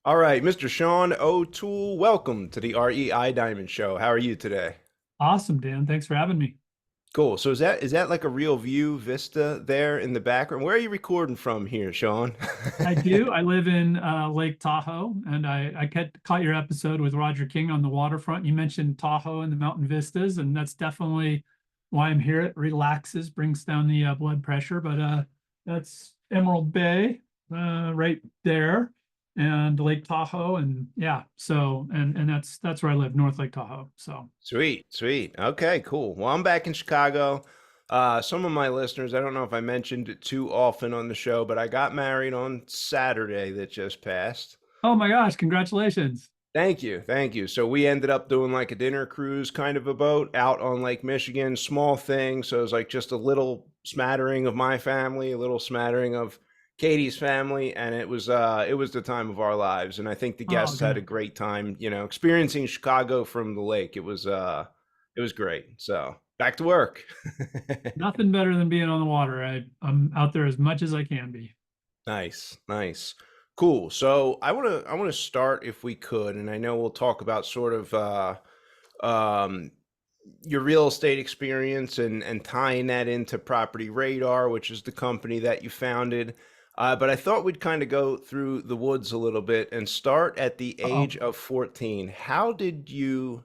All right, Mr. Sean O'Toole, welcome to the REI Diamond Show. How are you today? Awesome, Dan. Thanks for having me. Cool. So is that like a real view vista there in the background? Where are you recording from here, Sean? I do. I live in Lake Tahoe, and I caught your episode with Roger King on the waterfront. You mentioned Tahoe and the mountain vistas, and that's definitely why I'm here. It relaxes, brings down the blood pressure. But that's Emerald Bay right there, and Lake Tahoe, and yeah. So and that's where I live, North Lake Tahoe. So Sweet, sweet. Okay, cool. Well, I'm back in Chicago. Some of my listeners, I don't know if I mentioned it too often on the show, but I got married on Saturday that just passed. oh my gosh, congratulations. Thank you. Thank you. So we ended up doing like a dinner cruise kind of a boat out on Lake Michigan, small thing. So it was like just a little smattering of my family, a little smattering of Katie's family, and it was the time of our lives. And I think the Oh, guests had a good. great time, experiencing Chicago from the lake. It was great. So back to work. Nothing better than being on the water. I'm out there as much as I can be. Nice, nice. Cool. So I want to start if we could, and I know we'll talk about sort of um, your real estate experience and tying that into Property Radar, which is the company that you founded. But I thought we'd kind of go through the woods a little bit and start at the Uh-oh. age of 14. How did you,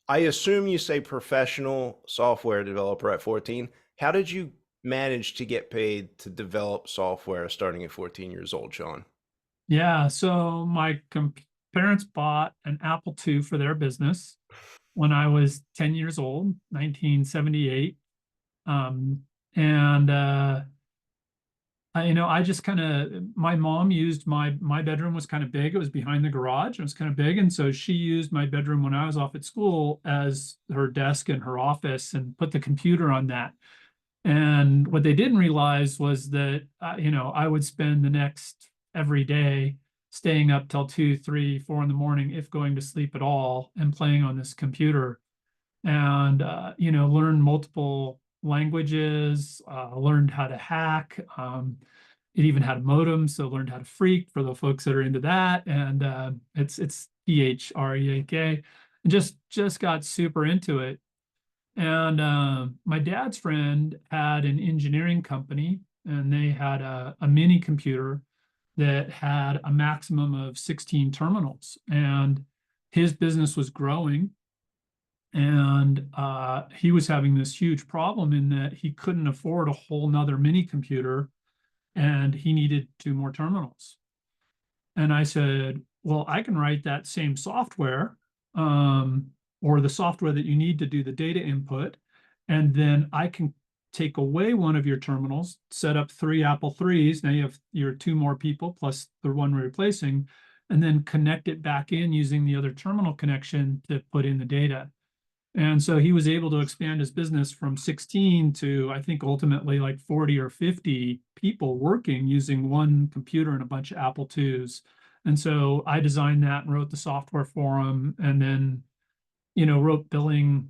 I assume you say professional software developer at 14. How did you manage to get paid to develop software starting at 14 years old, Sean? Yeah, so my parents bought an Apple II for their business when I was 10 years old, 1978. And I just kind of my mom used my bedroom was kind of big. It was behind the garage. It was kind of big, and so she used my bedroom when I was off at school as her desk and her office, and put the computer on that. And what they didn't realize was that, I would spend the next every day staying up till 2, 3, 4 in the morning, if going to sleep at all, and playing on this computer. And, learned multiple languages, learned how to hack. It even had a modem, so learned how to freak for the folks that are into that. And it's PHREAK, and just got super into it. And my dad's friend had an engineering company, and they had a mini computer that had a maximum of 16 terminals. And his business was growing, and he was having this huge problem in that he couldn't afford a whole nother mini computer, and he needed two more terminals. And I said, well, I can write that same software, um, or the software that you need to do the data input. And then I can take away one of your terminals, set up three Apple IIIs. Now you have your two more people plus the one we're replacing, and then connect it back in using the other terminal connection to put in the data. And so he was able to expand his business from 16 to, I think, ultimately like 40 or 50 people working using one computer and a bunch of Apple IIs. And so I designed that and wrote the software for him, and then, wrote billing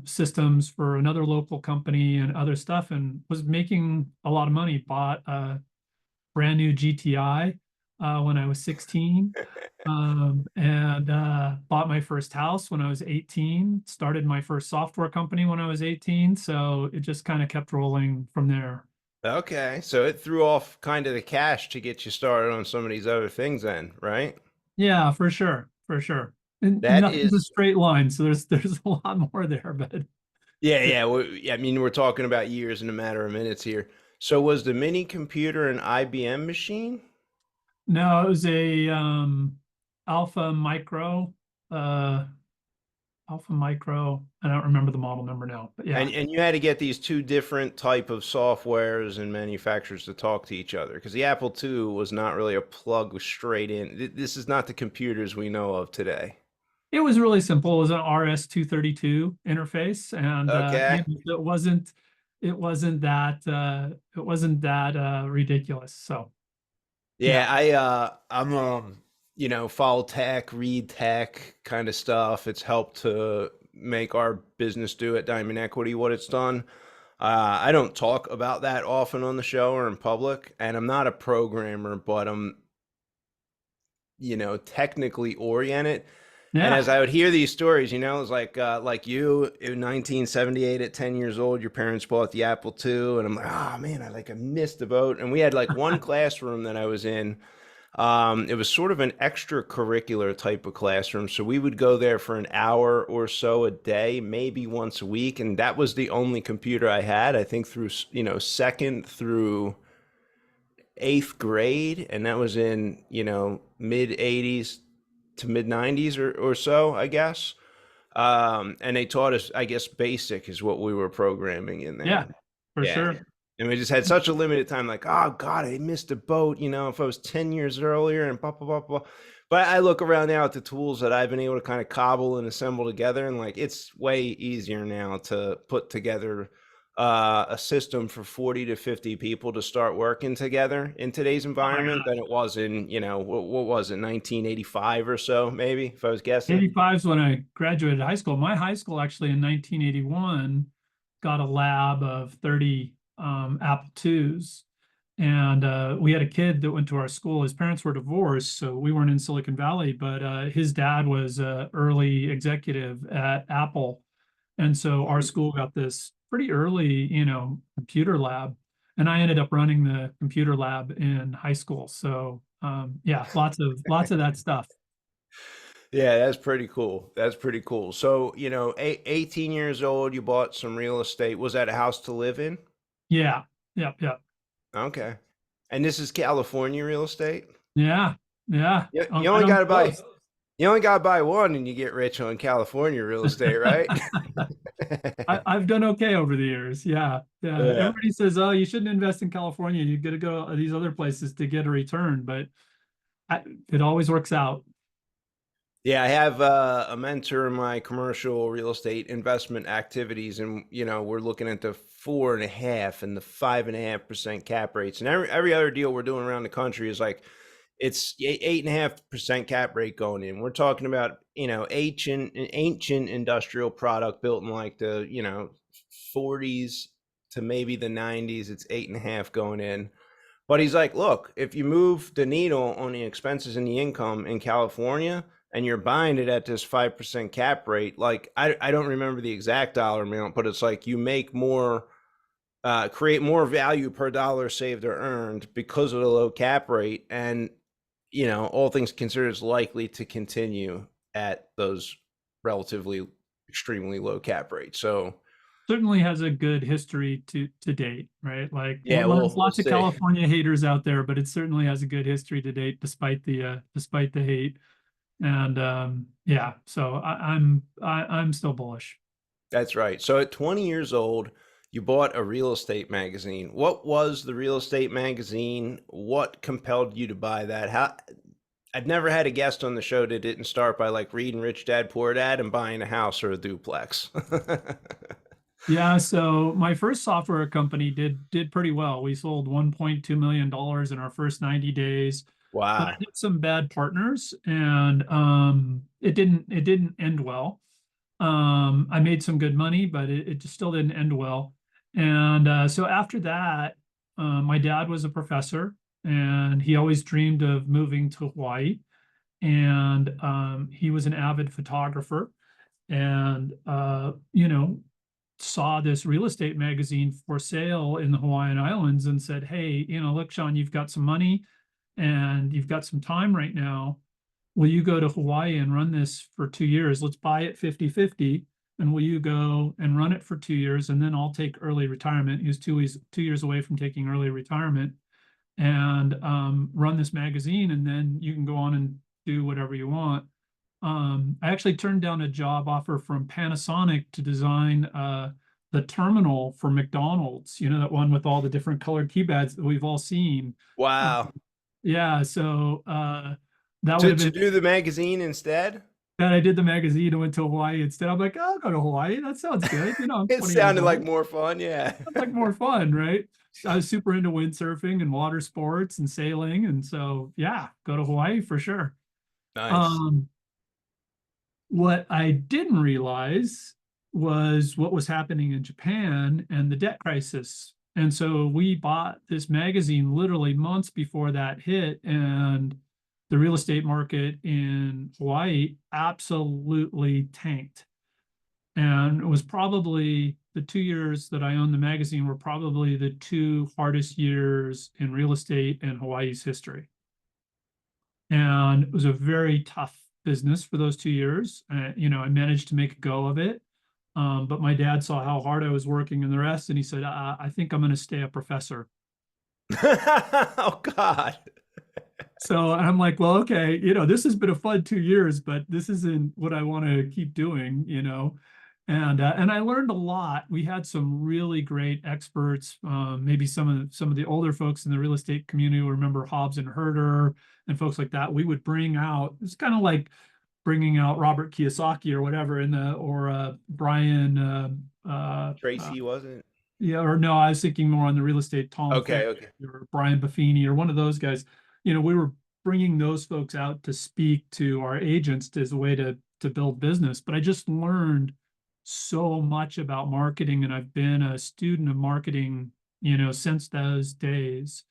systems for another local company and other stuff, and was making a lot of money. Bought a brand new GTI when I was 16, and bought my first house when I was 18, started my first software company when I was 18. So it just kind of kept rolling from there. Okay, so it threw off kind of the cash to get you started on some of these other things then, right? Yeah, for sure, for sure. And That nothing's a is, straight line, so there's a lot more there, but yeah, yeah. I mean, we're talking about years in a matter of minutes here. So was the mini computer an IBM machine? no, it was a Alpha Micro, uh, Alpha Micro. I don't remember the model number now, but yeah. And you had to get these two different type of softwares and manufacturers to talk to each other because the Apple II was not really a plug straight in. This is not the computers we know of today. It was really simple. It was an RS-232 interface, and Okay. it wasn't that ridiculous. So Yeah, yeah, I'm follow tech, read tech kind of stuff. It's helped to make our business do at Diamond Equity what it's done. I don't talk about that often on the show or in public, and I'm not a programmer, but technically oriented. And Yeah. as I would hear these stories, it was like you in 1978 at 10 years old, your parents bought the Apple II, and I'm like, oh man, I missed the boat. And we had like one classroom that I was in. It was sort of an extracurricular type of classroom, so we would go there for an hour or so a day, maybe once a week, and that was the only computer I had. I think through second through eighth grade, and that was in mid 80s to mid 90s or so, I guess. And they taught us, I guess, basic is what we were programming in Yeah, there. for Yeah. sure. And we just had such a limited time, like, oh God, I missed a boat, if I was 10 years earlier and blah, blah, blah, blah. But I look around now at the tools that I've been able to kind of cobble and assemble together, and like it's way easier now to put together a system for 40 to 50 people to start working together in today's Oh my environment than God. it was in, what was it, 1985 or so, maybe, if I was guessing. 85 is when I graduated high school. My high school actually in 1981 got a lab of 30 Apple IIs. And we had a kid that went to our school. His parents were divorced, so we weren't in Silicon Valley, but his dad was an early executive at Apple. And so our school got this pretty early, computer lab. And I ended up running the computer lab in high school. So yeah, lots of that stuff. Yeah, that's pretty cool. That's pretty cool. So, 18 years old, you bought some real estate. Was that a house to live in? Yeah, yep, yep. Okay. And this is California real estate? Yeah, yeah. You, Oh, you right only on got the to buy coast. you only got to buy one and you get rich on California real estate, right? I've done okay over the years. Yeah. Yeah. Yeah. Everybody says, oh, you shouldn't invest in California. You got to go to these other places to get a return, but it always works out. Yeah, I have a mentor in my commercial real estate investment activities, and we're looking at the 4.5 and the 5.5% cap rates, and every other deal we're doing around the country is like it's 8.5% cap rate going in. We're talking about ancient industrial product built in like the 40s to maybe the 90s. It's 8.5 going in. But he's like, look, if you move the needle on the expenses and the income in California and you're buying it at this 5% cap rate, like I don't remember the exact dollar amount, but it's like you make more, create more value per dollar saved or earned because of the low cap rate. And, all things considered, is likely to continue at those relatively extremely low cap rates. So, Certainly has a good history to date, right? Like yeah, there's we'll lots of see. California haters out there, but it certainly has a good history to date, despite the hate. And yeah, so I'm still bullish. That's right. So at 20 years old, you bought a real estate magazine. What was the real estate magazine? What compelled you to buy that? How I've never had a guest on the show that didn't start by like reading Rich Dad Poor Dad and buying a house or a duplex. Yeah, so my first software company did pretty well. We sold $1.2 million in our first 90 days, but I Wow. had some bad partners and it didn't end well. I made some good money, but it just still didn't end well. And so after that, my dad was a professor and he always dreamed of moving to Hawaii. And he was an avid photographer and saw this real estate magazine for sale in the Hawaiian Islands and said, hey, look, Sean, you've got some money and you've got some time right now. Will you go to Hawaii and run this for 2 years? Let's buy it 50-50. And will you go and run it for 2 years? And then I'll take early retirement. He was 2 years away from taking early retirement and run this magazine. And then you can go on and do whatever you want. I actually turned down a job offer from Panasonic to design the terminal for McDonald's, that one with all the different colored keypads that we've all seen. Uh, Wow. yeah, so that would To have to been do the magazine instead? that I did the magazine and went to Hawaii instead. I'm like, oh, I'll go to Hawaii. That sounds good. I'm It 20 years sounded like old. more fun, yeah. Sounds like more fun, right? I was super into windsurfing and water sports and sailing. And so, yeah, go to Hawaii for sure. Nice. Um, What I didn't realize was what was happening in Japan and the debt crisis. And so we bought this magazine literally months before that hit, and the real estate market in Hawaii absolutely tanked. And it was probably the 2 years that I owned the magazine were probably the two hardest years in real estate in Hawaii's history. And it was a very tough business for those 2 years. I managed to make a go of it. But my dad saw how hard I was working and the rest, and he said, I think I'm going to stay a professor. Oh God. So I'm like, well, okay, this has been a fun 2 years, but this isn't what I want to keep doing. And I learned a lot. We had some really great experts. Maybe some of the older folks in the real estate community will remember Hobbs and Herder and folks like that. We would bring out. It's kind of like bringing out Robert Kiyosaki or whatever or Brian. Tracy wasn't. Yeah, or no, I was thinking more on the real estate, Tom Ferry Okay, okay. or Brian Buffini or one of those guys. We were bringing those folks out to speak to our agents as a way to build business. But I just learned so much about marketing, and I've been a student of marketing, since those days.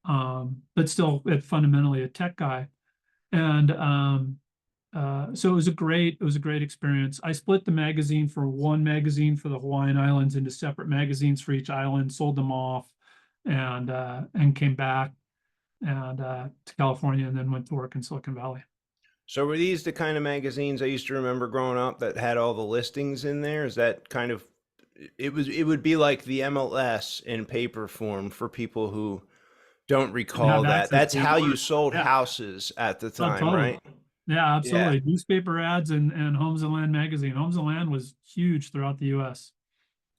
But still, fundamentally a tech guy. And so it was a great experience. I split the magazine for one magazine for the Hawaiian Islands into separate magazines for each island, sold them off, and came back and to California, and then went to work in Silicon Valley. So were these the kind of magazines I used to remember growing up that had all the listings in there? Is that kind of it would be like the MLS in paper form for people who don't And have recall that. access That's to how you work. sold Yeah, houses at the oh, time, totally. right? Yeah, Yeah. absolutely. Newspaper ads and Homes and Land magazine. Homes and Land was huge throughout the U.S.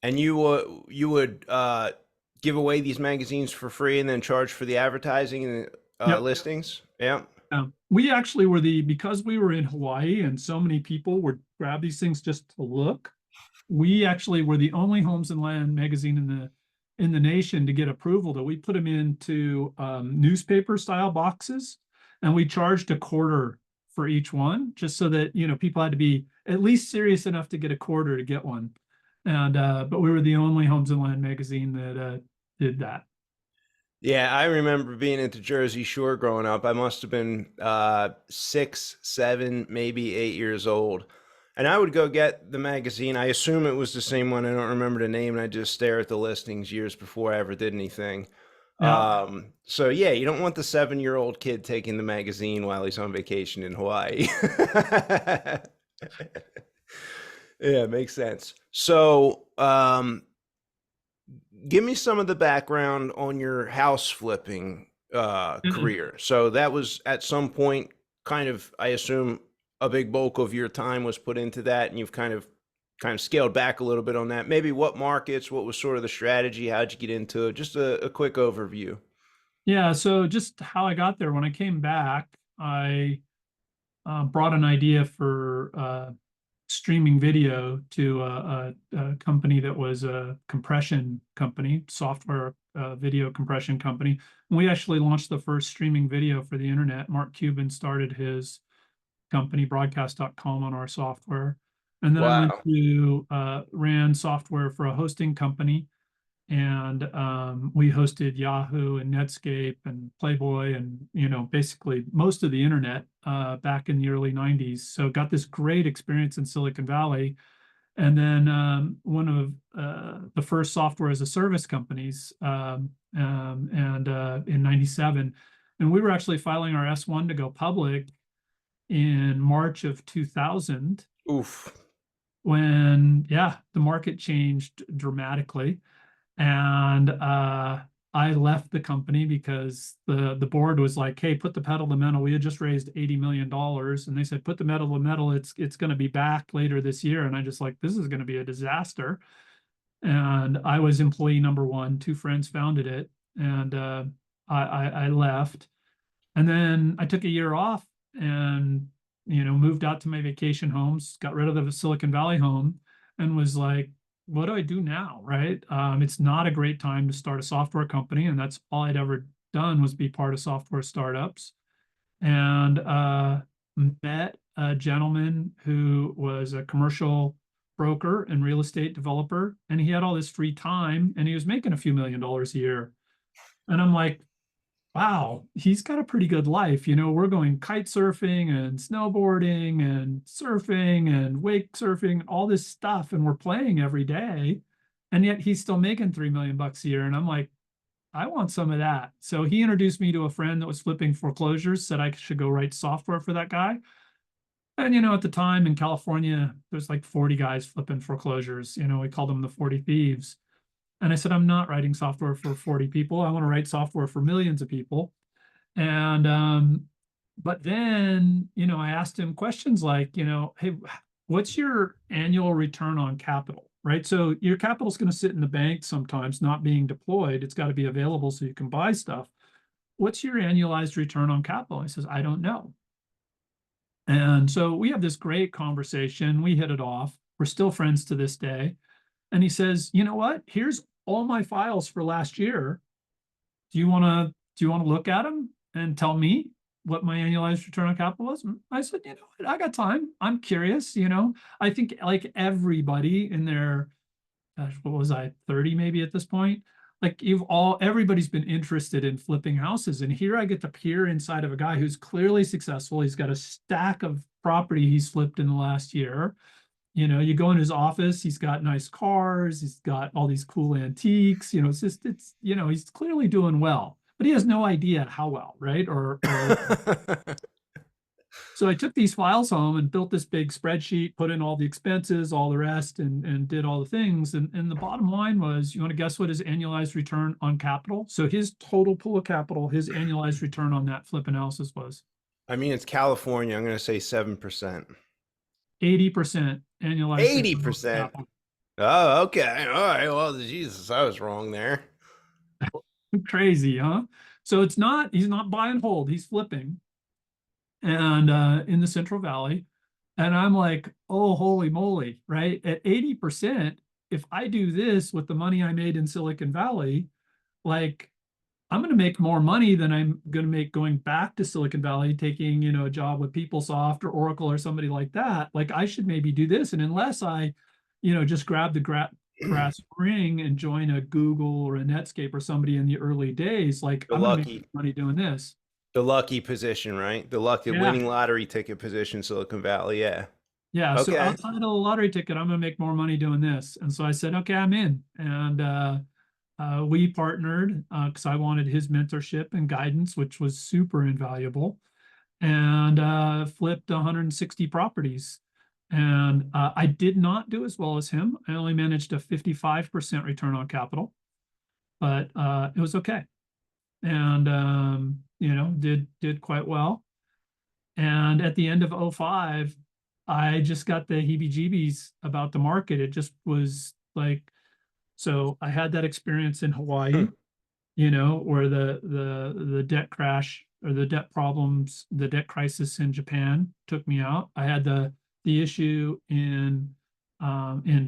And you would give away these magazines for free and then charge for the advertising and Yep. listings? Yeah. We actually because we were in Hawaii and so many people would grab these things just to look. We actually were the only Homes and Land magazine in the nation to get approval that we put them into newspaper style boxes, and we charged a quarter for each one, just so that people had to be at least serious enough to get a quarter to get one. And but we were the only Homes and Land magazine that did that. Yeah, I remember being at the Jersey Shore growing up. I must have been 6, 7, maybe 8 years old. And I would go get the magazine. I assume it was the same one. I don't remember the name. And I just stare at the listings years before I ever did anything. Yeah. So yeah, you don't want the 7-year-old kid taking the magazine while he's on vacation in Hawaii. Yeah, makes sense. So, give me some of the background on your house flipping career. So that was at some point kind of, I assume, a big bulk of your time was put into that, and you've kind of scaled back a little bit on that. Maybe what markets, what was sort of the strategy, how'd you get into it? Just a quick overview. Yeah, so just how I got there. When I came back, I brought an idea for streaming video to a company that was a compression company, software video compression company. And we actually launched the first streaming video for the internet. Mark Cuban started his company, broadcast.com, on our software. And then I went Wow. to ran software for a hosting company, and we hosted Yahoo and Netscape and Playboy and basically most of the internet back in the early 90s. So got this great experience in Silicon Valley. And then one of the first software as a service companies and in 97. And we were actually filing our S1 to go public in March of 2000, Oof. when the market changed dramatically. And I left the company because the board was like, "Hey, put the pedal to the metal." We had just raised $80 million, and they said, "Put the metal to the metal. It's going to be back later this year." And I just like, this is going to be a disaster. And I was employee number one. Two friends founded it, and I left. And then I took a year off and moved out to my vacation homes, got rid of the Silicon Valley home, and was like, what do I do now? Right? It's not a great time to start a software company, and that's all I'd ever done was be part of software startups. And met a gentleman who was a commercial broker and real estate developer, and he had all this free time, and he was making a few $1 million a year. And I'm like, wow, he's got a pretty good life. You know, we're going kite surfing and snowboarding and surfing and wake surfing, all this stuff, and we're playing every day. And yet he's still making 3 million bucks a year. And I'm like, I want some of that. So he introduced me to a friend that was flipping foreclosures, said I should go write software for that guy. And, you know, at the time in California, there's like 40 guys flipping foreclosures. You know, we called them the 40 thieves. And I said, I'm not writing software for 40 people. I want to write software for millions of people. And but then, you know, I asked him questions like, you know, hey, what's your annual return on capital? Right. So your capital's going to sit in the bank sometimes, not being deployed. It's got to be available so you can buy stuff. What's your annualized return on capital? He says, I don't know. And so we have this great conversation. We hit it off. We're still friends to this day. And he says, you know what? Here's all my files for last year. Do you want to look at them and tell me what my annualized return on capital was? I said, you know what, I got time. I'm curious, you know. I think like everybody in their, gosh, what was I, 30 maybe at this point? Like everybody's been interested in flipping houses. And here I get to peer inside of a guy who's clearly successful. He's got a stack of property he's flipped in the last year. You know, you go in his office, he's got nice cars, he's got all these cool antiques, you know, you know, he's clearly doing well, but he has no idea how well, right? Or so I took these files home and built this big spreadsheet, put in all the expenses, all the rest, and did all the things. And the bottom line was, you want to guess what his annualized return on capital? So his total pool of capital, his annualized return on that flip analysis was I mean, it's California. I'm going to say 7%. 80% annualized return on 80%. capital. Oh, okay. All right. Well, Jesus, I was wrong there. Crazy, huh? So he's not buy and hold, he's flipping and in the Central Valley. And I'm like, oh, holy moly, right? At 80%, if I do this with the money I made in Silicon Valley, like I'm going to make more money than I'm going to make going back to Silicon Valley, taking, you know, a job with PeopleSoft or Oracle or somebody like that. Like I should maybe do this. And unless I, you know, just grab the brass ring and join a Google or a Netscape or somebody in the early days, like The I'm going to make lucky, money doing this. the lucky position, right? The lucky Yeah. winning lottery ticket position, Silicon Valley. Yeah. Yeah. So Okay. outside of the lottery ticket, I'm going to make more money doing this. And so I said, okay, I'm in. And we partnered because I wanted his mentorship and guidance, which was super invaluable, and flipped 160 properties. And I did not do as well as him. I only managed a 55% return on capital, but it was okay. And you know, did quite well. And at the end of '05, I just got the heebie-jeebies about the market. It just was like, so I had that experience in Hmm. Hawaii, you know, where the debt crash or the debt problems, the debt crisis in Japan took me out. I had the issue in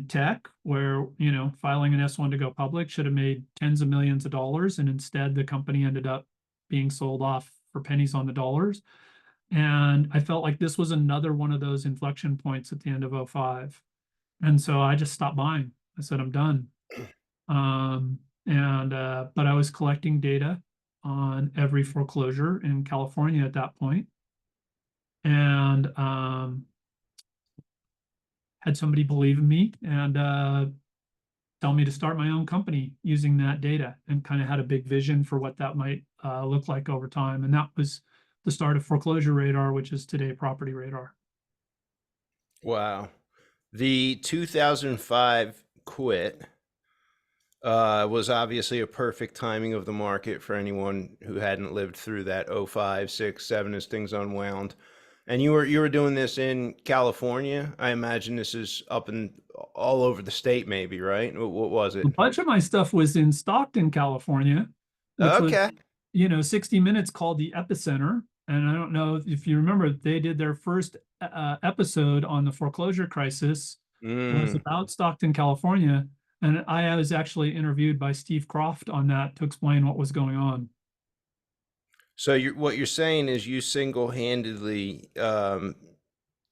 tech where, you know, filing an S1 to go public should have made tens of millions of dollars, and instead the company ended up being sold off for pennies on the dollars. And I felt like this was another one of those inflection points at the end of '05. And so I just stopped buying. I said, I'm done. Um, and but I was collecting data on every foreclosure in California at that point, and had somebody believe in me and tell me to start my own company using that data, and kind of had a big vision for what that might look like over time. And that was the start of Foreclosure Radar, which is today Property Radar. Wow. The 2005 quit was obviously a perfect timing of the market for anyone who hadn't lived through that '05, '06, '07 as things unwound. And you were doing this in California. I imagine this is up in all over the state, maybe, right? What was A it? bunch of my stuff was in Stockton, California, which was, Okay. you know, 60 Minutes called the epicenter. And I don't know if you remember, they did their first episode on the foreclosure crisis was Mm. about Stockton, California. And I was actually interviewed by Steve Croft on that to explain what was going on. So what you're saying is you single-handedly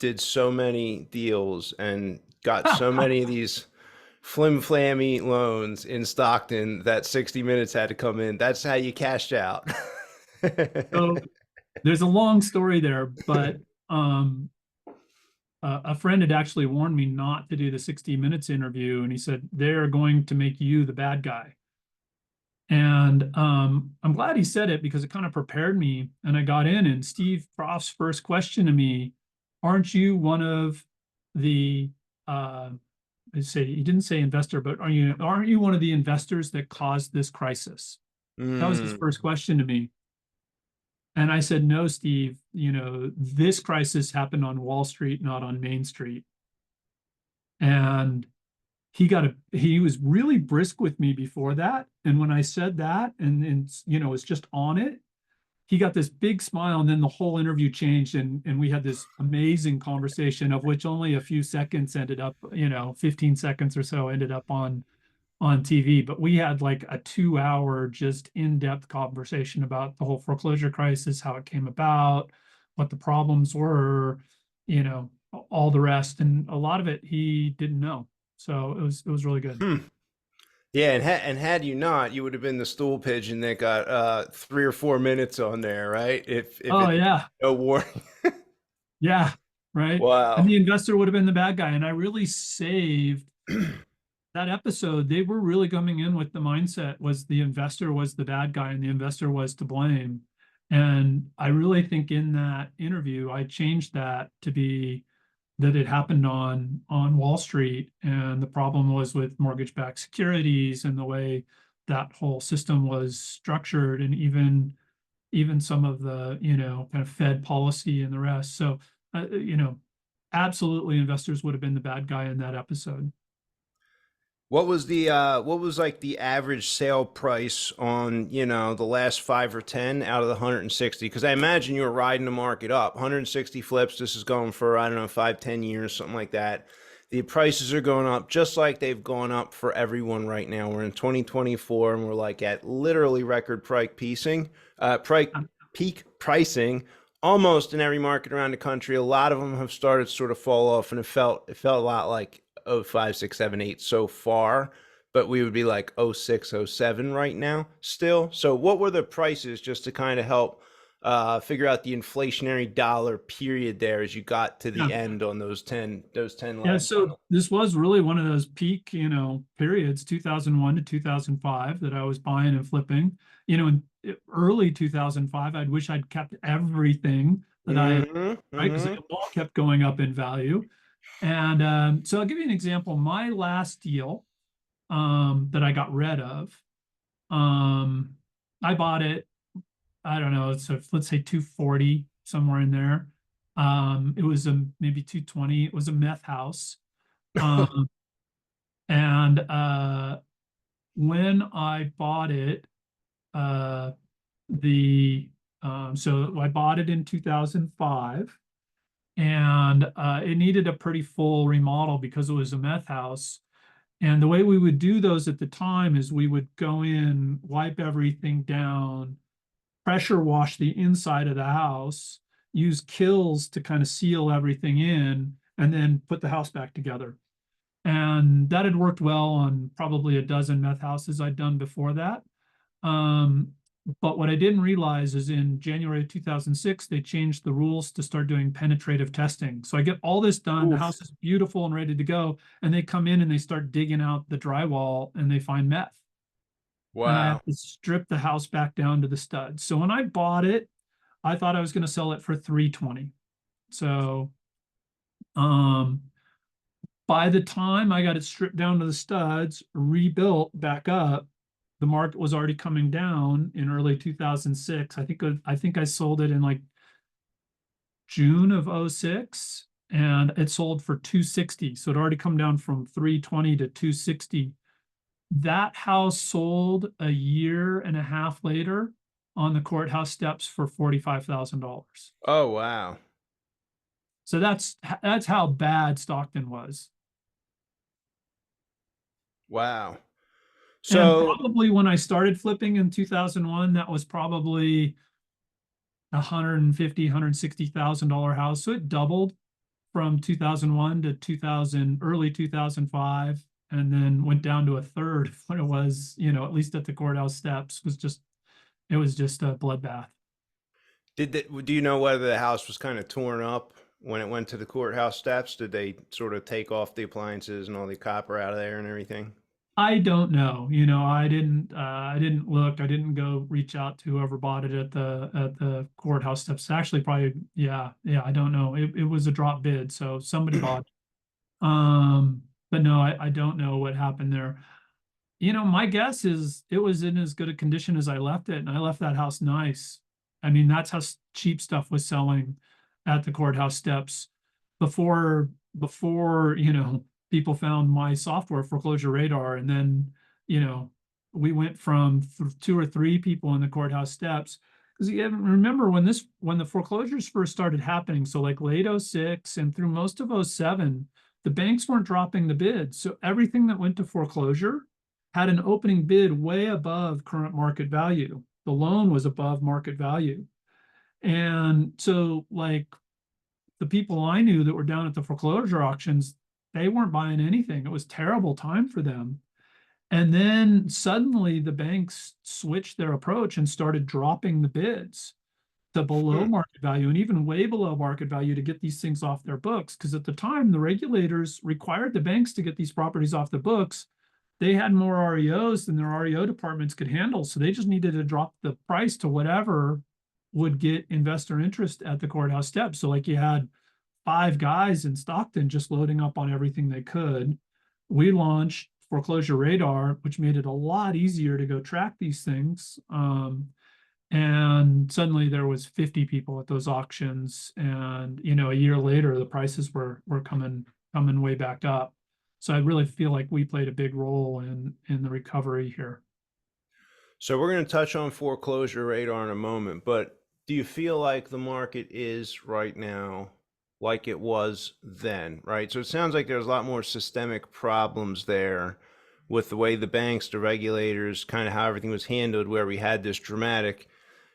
did so many deals and got so many of these flim-flammy loans in Stockton that 60 Minutes had to come in. That's how you cashed out. So there's a long story there, but um, a friend had actually warned me not to do the 60 Minutes interview, and he said they're going to make you the bad guy. And I'm glad he said it because it kind of prepared me. And I got in, and Steve Proff's first question to me, "Aren't you one of the I say he didn't say investor, but aren't you one of the investors that caused this crisis?" That was his Mm. first question to me. And I said, "No, Steve, this crisis happened on Wall Street, not on Main Street." And he was really brisk with me before that. And when I said that and was just on it, he got this big smile, and then the whole interview changed, and we had this amazing conversation of which only a few seconds ended up, 15 seconds or so ended up on TV. But we had like a 2 hour just in-depth conversation about the whole foreclosure crisis, how it came about, what the problems were, you know, all the rest. And a lot of it he didn't know. So it was really good. Hmm. Yeah, and had you not, you would have been the stool pigeon that got 3 or 4 minutes on there, right? If Oh it yeah. no warning. Yeah. Right. And Wow. the investor would have been the bad guy. And I really saved that episode. They were really coming in with the mindset was the investor was the bad guy and the investor was to blame. And I really think in that interview, I changed that to be that it happened on Wall Street, and the problem was with mortgage-backed securities and the way that whole system was structured, and even some of the kind of Fed policy and the rest. So absolutely, investors would have been the bad guy in that episode. What was like the average sale price on, the last 5 or 10 out of the 160? Because I imagine you were riding the market up. 160 flips, this is going for, I don't know, 5, 10 years, something like that. The prices are going up just like they've gone up for everyone right now. We're in 2024 and we're like at literally record peak pricing almost in every market around the country. A lot of them have started to sort of fall off, and it felt a lot like oh 05, 6, 7, 8 so far, but we would be like oh 06, oh 07 right now still. So what were the prices, just to kind of help figure out the inflationary dollar period there as you got to Yeah. the end on those 10 Yeah, last so this was really one of those peak, periods, 2001 to 2005, that I was buying and flipping. In early 2005, I'd wish I'd kept everything that I had, mm-hmm, right? Because mm-hmm. they all kept going up in value. And so I'll give you an example. My last deal that I got rid of, um, I bought it, I don't know, so let's say 240, somewhere in there. It was maybe 220. It was a meth house. Um, and when I bought it, uh, the so I bought it in 2005, and it needed a pretty full remodel because it was a meth house. And the way we would do those at the time is we would go in, wipe everything down, pressure wash the inside of the house, use kills to kind of seal everything in, and then put the house back together. And that had worked well on probably a dozen meth houses I'd done before that. Um, but what I didn't realize is in January of 2006, they changed the rules to start doing penetrative testing. So I get all this done, the Oof. house is beautiful and ready to go, and they come in and they start digging out the drywall and they find meth. And I Wow. have to strip the house back down to the studs. So when I bought it, I thought I was going to sell it for 320. So um by the time I got it stripped down to the studs, rebuilt back up, the market was already coming down in early 2006. I think I sold it in like June of '06, and it sold for 260. So it already come down from 320 to 260. That house sold a year and a half later on the courthouse steps for $45,000. Oh, wow. So that's how bad Stockton was. Wow. And So, probably when I started flipping in 2001, that was probably a 150, $160,000 house. So it doubled from 2001 to 2000, early 2005, and then went down to a third of what it was, at least at the courthouse steps. It was just a bloodbath. Do you know whether the house was kind of torn up when it went to the courthouse steps? Did they sort of take off the appliances and all the copper out of there and everything? I don't know. I didn't look. I didn't go reach out to whoever bought it at the courthouse steps. Actually, probably, yeah, I don't know. It was a drop bid, so somebody bought it. But no, I don't know what happened there. My guess is it was in as good a condition as I left it, and I left that house nice. I mean, that's how cheap stuff was selling at the courthouse steps before people found my software, Foreclosure Radar, and then you know we went from two or three people in the courthouse steps because you remember when the foreclosures first started happening, so like late '06 and through most of '07, the banks weren't dropping the bids, so everything that went to foreclosure had an opening bid way above current market value. The loan was above market value. And so, like, the people I knew that were down at the foreclosure auctions, they weren't buying anything. It was terrible time for them. And then suddenly the banks switched their approach and started dropping the bids to below Hmm. market value and even way below market value to get these things off their books. Because at the time, the regulators required the banks to get these properties off the books. They had more REOs than their REO departments could handle. So they just needed to drop the price to whatever would get investor interest at the courthouse steps. So, like, you had five guys in Stockton just loading up on everything they could. We launched Foreclosure Radar, which made it a lot easier to go track these things. And suddenly there was 50 people at those auctions, and a year later the prices were coming way back up. So I really feel like we played a big role in the recovery here. So we're going to touch on foreclosure radar in a moment, but do you feel like the market is right now like it was then, right? So it sounds like there's a lot more systemic problems there with the way the banks, the regulators, kind of how everything was handled, where we had this dramatic.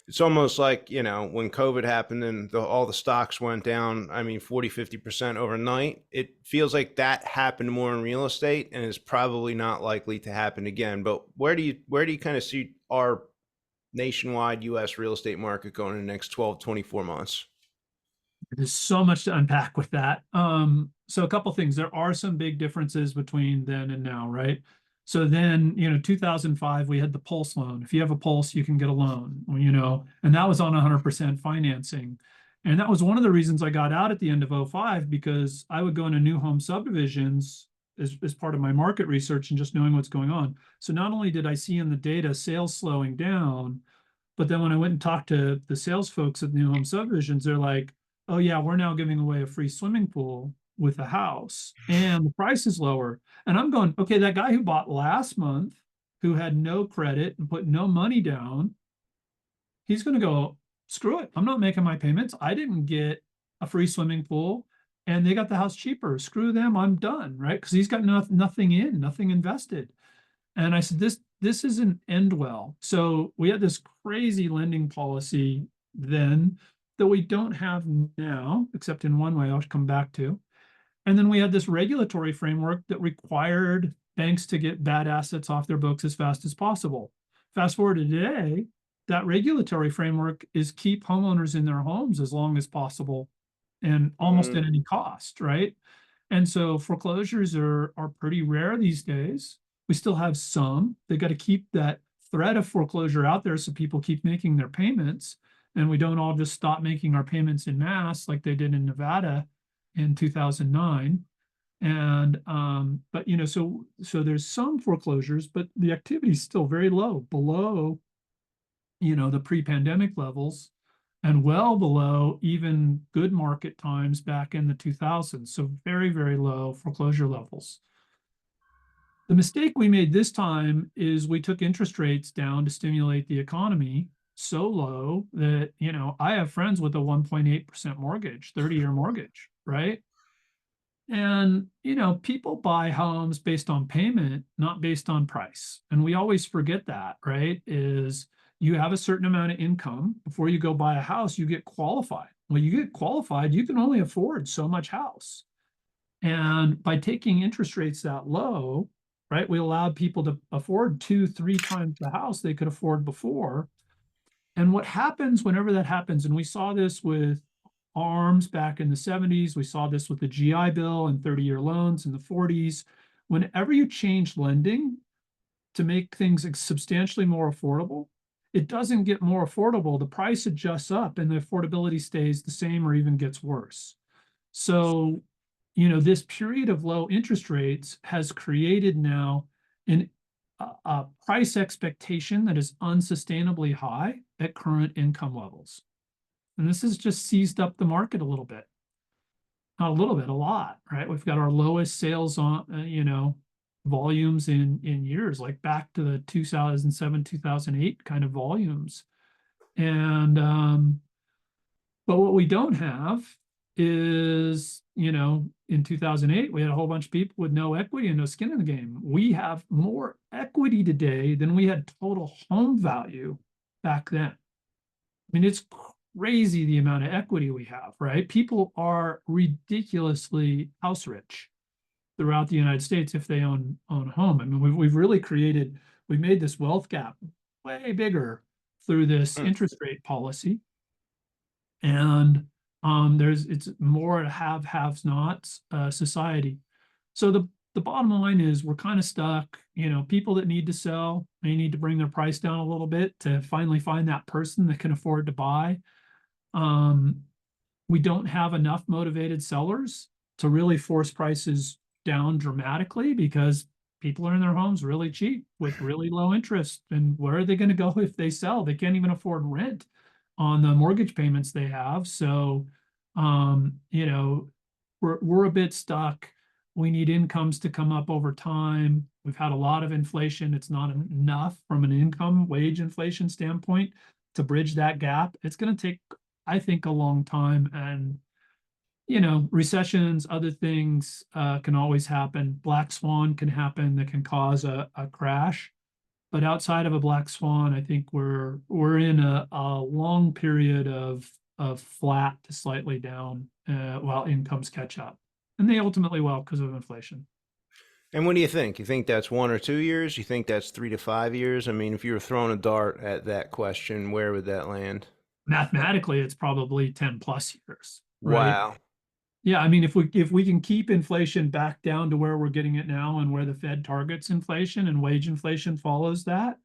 It's almost like, when COVID happened and all the stocks went down, I mean, 40, 50% overnight. It feels like that happened more in real estate and is probably not likely to happen again. But where do you kind of see our nationwide US real estate market going in the next 12, 24 months? There's so much to unpack with that. So a couple things. There are some big differences between then and now, right? So then, 2005, we had the Pulse loan. If you have a Pulse, you can get a loan, and that was on 100% financing. And that was one of the reasons I got out at the end of '05, because I would go into new home subdivisions as part of my market research and just knowing what's going on. So not only did I see in the data sales slowing down, but then when I went and talked to the sales folks at new home subdivisions, they're like, oh yeah, we're now giving away a free swimming pool with a house and the price is lower. And I'm going, okay, that guy who bought last month, who had no credit and put no money down, he's going to go, screw it. I'm not making my payments. I didn't get a free swimming pool and they got the house cheaper. Screw them. I'm done. Right. Because he's got nothing invested. And I said, this isn't end well. So we had this crazy lending policy then that we don't have now, except in one way I'll come back to. And then we had this regulatory framework that required banks to get bad assets off their books as fast as possible. Fast forward to today, that regulatory framework is keep homeowners in their homes as long as possible and almost at Mm, any cost, right? And so foreclosures are pretty rare these days. We still have some. They got to keep that threat of foreclosure out there so people keep making their payments, and we don't all just stop making our payments in mass like they did in Nevada in 2009. And but so there's some foreclosures, but the activity is still very low, below the pre-pandemic levels and well below even good market times back in the 2000s. So very, very low foreclosure levels. The mistake we made this time is we took interest rates down to stimulate the economy so low that, I have friends with a 1.8% mortgage, 30-year mortgage, right? And, people buy homes based on payment, not based on price. And we always forget that, right? Is you have a certain amount of income before you go buy a house, you get qualified. Well, you get qualified, you can only afford so much house. And by taking interest rates that low, right, we allowed people to afford two, three times the house they could afford before. And what happens whenever that happens, and we saw this with arms back in the 70s, we saw this with the GI Bill and 30-year loans in the 40s. Whenever you change lending to make things substantially more affordable, it doesn't get more affordable. The price adjusts up and the affordability stays the same or even gets worse. So, this period of low interest rates has created now a price expectation that is unsustainably high at current income levels. And this has just seized up the market a little bit. Not a little bit, a lot, right? We've got our lowest sales on, volumes in years, like back to the 2007, 2008 kind of volumes. And but what we don't have is, in 2008, we had a whole bunch of people with no equity and no skin in the game. We have more equity today than we had total home value back then. I mean, it's crazy the amount of equity we have, right? People are ridiculously house rich throughout the United States if they own a home. I mean, we've really we made this wealth gap way bigger through this Hmm. interest rate policy. And it's more a haves nots society. So the bottom line is we're kind of stuck. People that need to sell may need to bring their price down a little bit to finally find that person that can afford to buy. We don't have enough motivated sellers to really force prices down dramatically because people are in their homes really cheap with really low interest. And where are they going to go if they sell? They can't even afford rent on the mortgage payments they have. So, we're a bit stuck. We need incomes to come up over time. We've had a lot of inflation. It's not enough from an income wage inflation standpoint to bridge that gap. It's going to take, I think, a long time. And recessions, other things can always happen. Black swan can happen that can cause a crash. But outside of a black swan, I think we're in a long period of flat to slightly down while incomes catch up. And they ultimately will because of inflation. And what do you think? You think that's 1 or 2 years? You think that's 3 to 5 years? I mean, if you were throwing a dart at that question, where would that land? Mathematically, it's probably 10 plus years, right? Wow. Yeah, I mean, if we can keep inflation back down to where we're getting it now and where the Fed targets inflation and wage inflation follows that,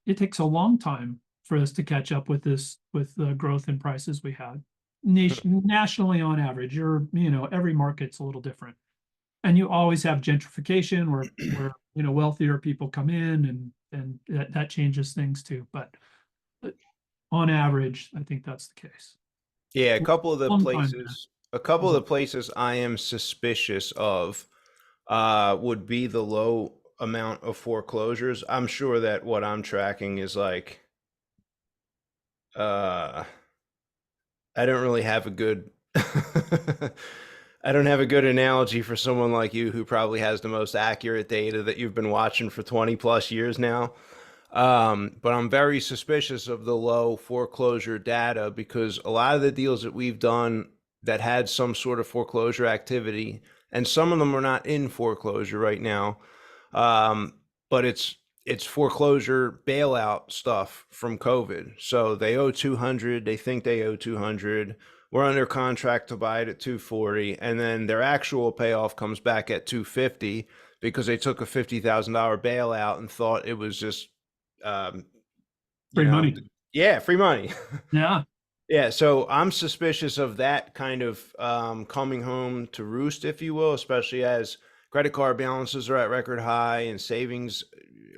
it takes a long time for us to catch up with the growth in prices we had. Nationally on average, every market's a little different. And you always have gentrification where wealthier people come in and that changes things too. But on average, I think that's the case. Yeah, a couple of the Long time, places, a couple of the places I am suspicious of would be the low amount of foreclosures. I'm sure that what I'm tracking is like uh I don't really have a good I don't have a good analogy for someone like you who probably has the most accurate data that you've been watching for 20 plus years now. But I'm very suspicious of the low foreclosure data because a lot of the deals that we've done that had some sort of foreclosure activity, and some of them are not in foreclosure right now, um, but it's foreclosure bailout stuff from COVID. So they owe 200, they think they owe 200. We're under contract to buy it at 240, and then their actual payoff comes back at 250 because they took a $50,000 bailout and thought it was just um, you free know, money. yeah, free money. Yeah. Yeah, so I'm suspicious of that kind of coming home to roost, if you will, especially as credit card balances are at record high and savings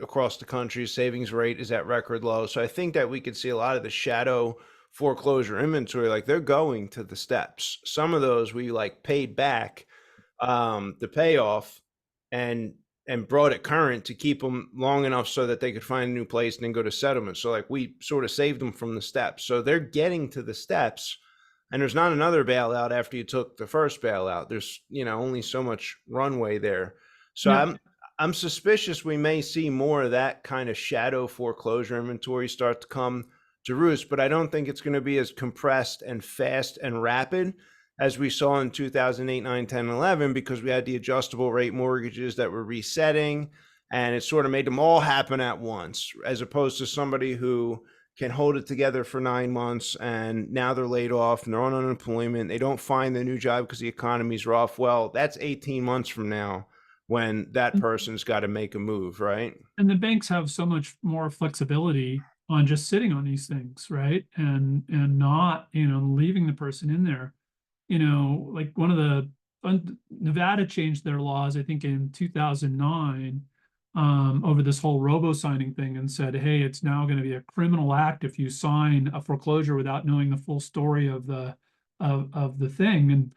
across the country, savings rate is at record low. So I think that we could see a lot of the shadow foreclosure inventory, like they're going to the steps. Some of those we like paid back the payoff and brought it current to keep them long enough so that they could find a new place and then go to settlement. So like we sort of saved them from the steps. So they're getting to the steps, and there's not another bailout after you took the first bailout. There's only so much runway there. So Yep. I'm suspicious we may see more of that kind of shadow foreclosure inventory start to come to roost, but I don't think it's going to be as compressed and fast and rapid as we saw in 2008, 9, 10, 11, because we had the adjustable rate mortgages that were resetting, and it sort of made them all happen at once, as opposed to somebody who can hold it together for 9 months, and now they're laid off and they're on unemployment. They don't find a new job because the economy's rough. Well, that's 18 months from now when that person's got to make a move, right? And the banks have so much more flexibility on just sitting on these things, right? And not, leaving the person in there. Like one of the Nevada changed their laws, I think in 2009, over this whole robo signing thing, and said, hey, it's now going to be a criminal act if you sign a foreclosure without knowing the full story of the thing. And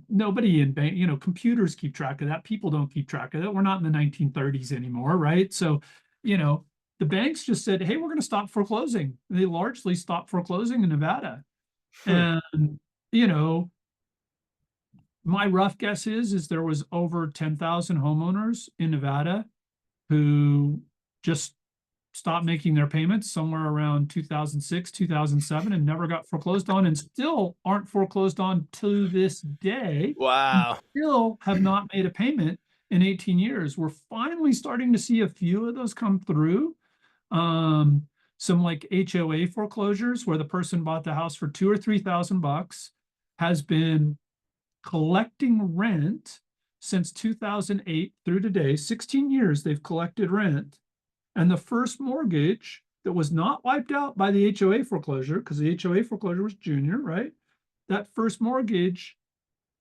nobody in bank, computers keep track of that. People don't keep track of that. We're not in the 1930s anymore, right? So, you know, the banks just said, hey, we're going to stop foreclosing. They largely stopped foreclosing in Nevada. Hmm. And, you know, my rough guess is there was over 10,000 homeowners in Nevada who just stopped making their payments somewhere around 2006, 2007, and never got foreclosed on, and still aren't foreclosed on to this day, and Wow. still have not made a payment in 18 years. We're finally starting to see a few of those come through. Um, some like HOA foreclosures where the person bought the house for 2 or 3 thousand bucks, has been collecting rent since 2008 through today. 16 years they've collected rent, and the first mortgage that was not wiped out by the HOA foreclosure, because the HOA foreclosure was junior, right? That first mortgage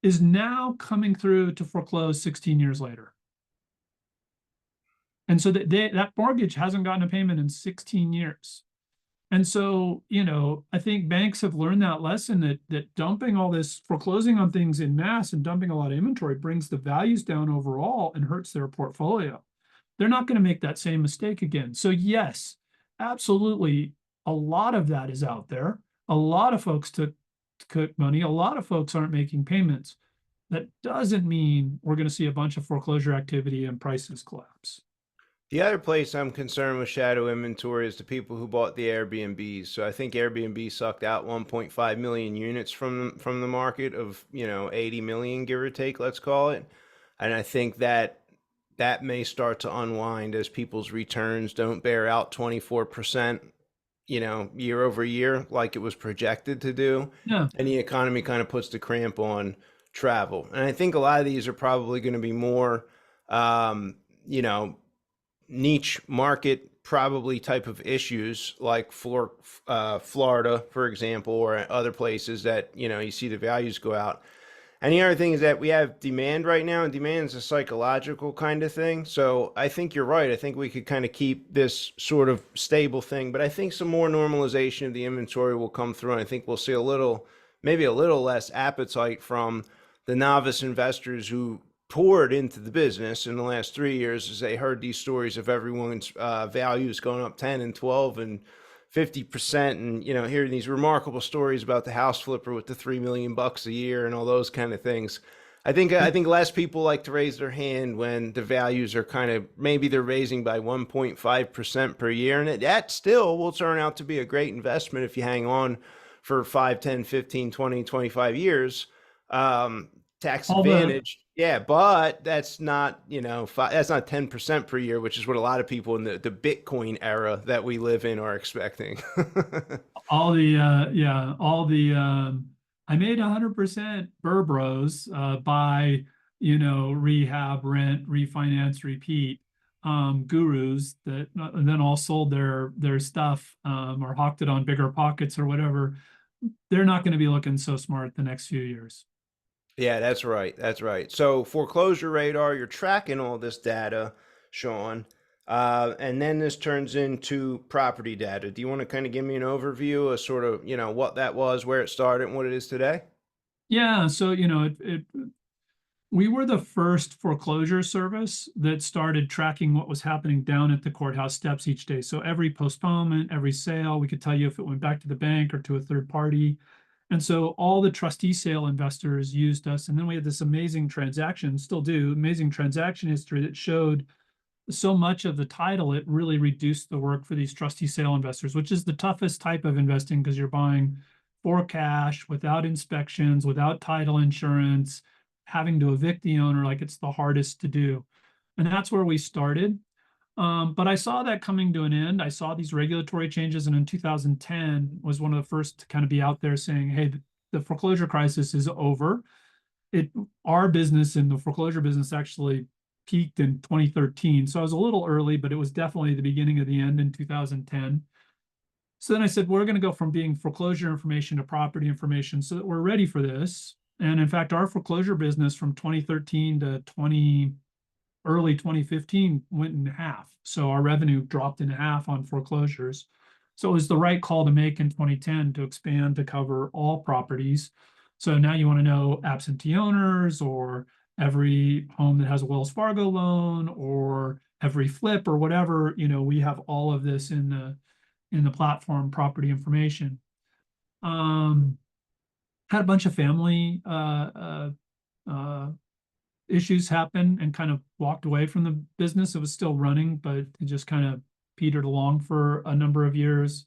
is now coming through to foreclose 16 years later. And so that mortgage hasn't gotten a payment in 16 years. And so, I think banks have learned that lesson, that dumping all this, foreclosing on things in mass and dumping a lot of inventory brings the values down overall and hurts their portfolio. They're not going to make that same mistake again. So yes, absolutely, a lot of that is out there. A lot of folks took money. A lot of folks aren't making payments. That doesn't mean we're going to see a bunch of foreclosure activity and prices collapse. The other place I'm concerned with shadow inventory is the people who bought the Airbnbs. So I think Airbnb sucked out 1.5 million units from the market of, 80 million, give or take, let's call it. And I think that may start to unwind as people's returns don't bear out 24%, year over year like it was projected to do. Yeah. And the economy kind of puts the cramp on travel. And I think a lot of these are probably going to be more, um, you know, niche market probably type of issues like for Florida, for example, or other places that, you see the values go out. And the other thing is that we have demand right now, and demand is a psychological kind of thing. So I think you're right. I think we could kind of keep this sort of stable thing, but I think some more normalization of the inventory will come through. And I think we'll see maybe a little less appetite from the novice investors who poured into the business in the last 3 years as they heard these stories of everyone's values going up 10 and 12 and 50%, and hearing these remarkable stories about the house flipper with the $3 million a year and all those kind of things. I think less people like to raise their hand when the values are kind of, maybe they're raising by 1.5% per year, and that still will turn out to be a great investment if you hang on for 5, 10, 15, 20, 25 years. Tax All the advantage, yeah, but that's not, that's not 10% per year, which is what a lot of people in the Bitcoin era that we live in are expecting. all the yeah all the I made 100% burbros by rehab, rent, refinance, repeat gurus that and then all sold their stuff or hawked it on bigger pockets or whatever. They're not going to be looking so smart the next few years. Yeah, that's right. That's right. So foreclosure radar, you're tracking all this data, Sean. And then this turns into property data. Do you want to kind of give me an overview of sort of, what that was, where it started, and what it is today? Yeah, so we were the first foreclosure service that started tracking what was happening down at the courthouse steps each day. So every postponement, every sale, we could tell you if it went back to the bank or to a third party. And so all the trustee sale investors used us. And then we had this amazing transaction, still do, amazing transaction history that showed so much of the title, it really reduced the work for these trustee sale investors, which is the toughest type of investing because you're buying for cash, without inspections, without title insurance, having to evict the owner. Like, it's the hardest to do. And that's where we started. But I saw that coming to an end. I saw these regulatory changes, and in 2010 was one of the first to kind of be out there saying, "Hey, the foreclosure crisis is over." It Our business in the foreclosure business actually peaked in 2013, so I was a little early, but it was definitely the beginning of the end in 2010. So then I said, we're going to go from being foreclosure information to property information so that we're ready for this. And in fact, our foreclosure business from 2013 to early 2015 went in half. So our revenue dropped in half on foreclosures. So it was the right call to make in 2010 to expand to cover all properties. So now you want to know absentee owners or every home that has a Wells Fargo loan or every flip or whatever, we have all of this in the platform property information. Um, Had a bunch of family uh, issues happen and kind of walked away from the business. It was still running, but it just kind of petered along for a number of years.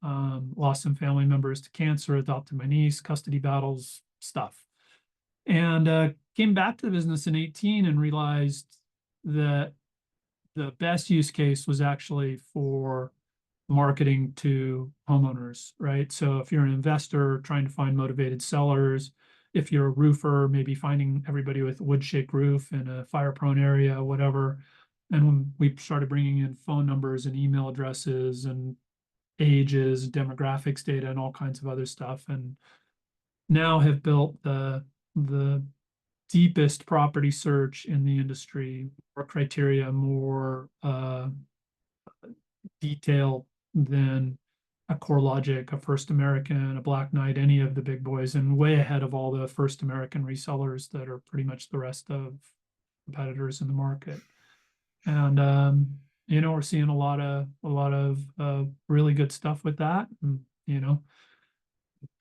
Lost some family members to cancer, adopted my niece, custody battles, stuff. And came back to the business in 18 and realized that the best use case was actually for marketing to homeowners, right? So if you're an investor trying to find motivated sellers, if you're a roofer, maybe finding everybody with a wood shake roof in a fire prone area, whatever. And when we started bringing in phone numbers and email addresses and ages, demographics data, and all kinds of other stuff, and now have built the deepest property search in the industry, more criteria, more detail than a CoreLogic, a First American, a Black Knight, any of the big boys, and way ahead of all the First American resellers that are pretty much the rest of competitors in the market. And we're seeing a lot of really good stuff with that. And,